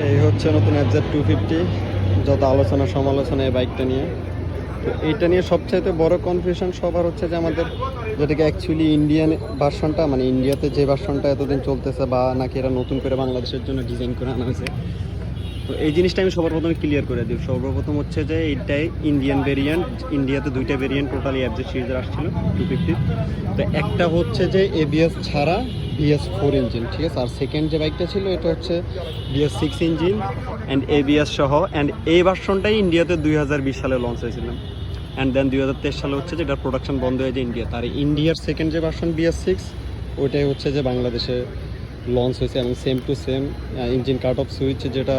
এই হচ্ছে নতুন FZ250, যত আলোচনা সমালোচনা এই বাইকটা নিয়ে। তো এইটা নিয়ে সবচাইতে বড় কনফিউশন সবার হচ্ছে যে আমাদের যেটাকে অ্যাকচুয়ালি ইন্ডিয়ান ভার্সনটা, মানে ইন্ডিয়াতে যে ভার্সনটা এতদিন চলতেছে বা নাকি এরা নতুন করে বাংলাদেশের জন্য ডিজাইন করে আনা হয়েছে। তো এই জিনিসটা আমি সবার প্রথমে ক্লিয়ার করে দিই। সর্বপ্রথম হচ্ছে যে এইটাই ইন্ডিয়ান ভেরিয়েন্ট। ইন্ডিয়াতে দুইটা ভেরিয়েন্ট টোটালি FZ সিরিজের আসছিল 250। তো একটা হচ্ছে যে ABS ছাড়া BS4 ইঞ্জিন, ঠিক আছে। আর সেকেন্ড যে বাইকটা ছিল এটা হচ্ছে BS6 ইঞ্জিন অ্যান্ড ABS সহ। অ্যান্ড এই ভার্সনটাই ইন্ডিয়াতে 2020 সালে লঞ্চ হয়েছিল। অ্যান্ড দেন 2023 সালে হচ্ছে যে এটার প্রোডাকশন বন্ধ হয়েছে ইন্ডিয়াতে। আর ইন্ডিয়ার সেকেন্ড যে ভার্সন BS6 ওইটাই হচ্ছে যে বাংলাদেশে লঞ্চ হয়েছে এবং same to same engine cut off switch যেটা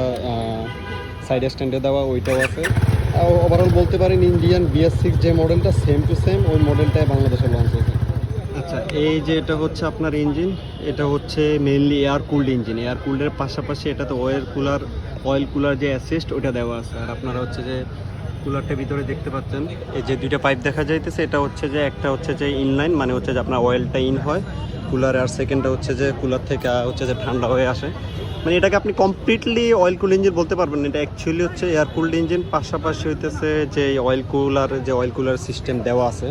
সাইড স্ট্যান্ডে দেওয়া ওইটাও আছে। ওভারঅল বলতে পারেন ইন্ডিয়ান BS6 যে মডেলটা সেম টু সেম ওই মডেলটাই বাংলাদেশে লঞ্চ হয়েছে। আচ্ছা, এই যে এটা হচ্ছে আপনার ইঞ্জিন, এটা হচ্ছে mainly air cooled engine. Air কুল্ডের পাশাপাশি এটাতে অয়েল কুলার যে অ্যাসিস্ট ওটা দেওয়া আছে। আর আপনারা হচ্ছে যে কুলারটা ভিতরে দেখতে পাচ্ছেন, এই যে দুইটা পাইপ দেখা যাইতেছে, এটা হচ্ছে যে একটা হচ্ছে যে ইনলাইন, মানে হচ্ছে যে আপনার অয়েলটা ইন হয় কুলারে, আর সেকেন্ডটা হচ্ছে যে কুলার থেকে হচ্ছে যে ঠান্ডা হয়ে আসে। মানে এটাকে আপনি কমপ্লিটলি অয়েল কুল ইঞ্জিন বলতে পারবেন না, এটা অ্যাকচুয়ালি হচ্ছে এয়ার কুলড ইঞ্জিন। পাশাপাশি হইতেছে যে অয়েল কুলার সিস্টেম দেওয়া আছে,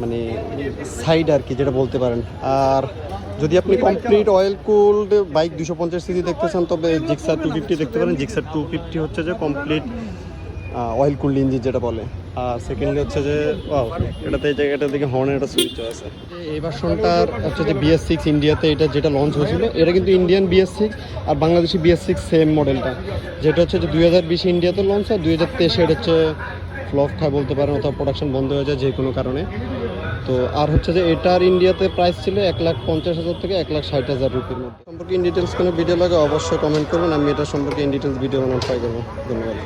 মানে সাইড আর কি যেটা বলতে পারেন। আর যদি আপনি complete oil cooled bike 250 CC দেখতে চান তবে জিক্সার 250 দেখতে পারেন। জিক্সার 250 হচ্ছে যে কমপ্লিট অয়েল কুলড ইঞ্জিন যেটা বলে। আর সেকেন্ডলি হচ্ছে যে এটাতে এই জায়গাটার দিকে হর্নের একটা সুইচ আছে। এই ভার্সনটার হচ্ছে যে BS6 ইন্ডিয়াতে এটা যেটা লঞ্চ হয়েছিল এটা কিন্তু ইন্ডিয়ান BS6 আর বাংলাদেশি BS6 সেম মডেলটা, যেটা হচ্ছে যে 2020 ইন্ডিয়াতে লঞ্চ হয়, 2023 এটা হচ্ছে ফ্লপ খায় বলতে পারেন, অথবা প্রোডাকশন বন্ধ হয়ে যায় যে কোনো কারণে। তো আর হচ্ছে যে এটার ইন্ডিয়াতে প্রাইস ছিল 1,50,000 থেকে 1,60,000 রুপির মধ্যে। সম্পর্কে ইন ডিটেলস কোনো ভিডিও লাগে অবশ্যই কমেন্ট করবেন, আমি এটা সম্পর্কে ইন ডিটেলস ভিডিও বানানোর ট্রাই করবো। ধন্যবাদ।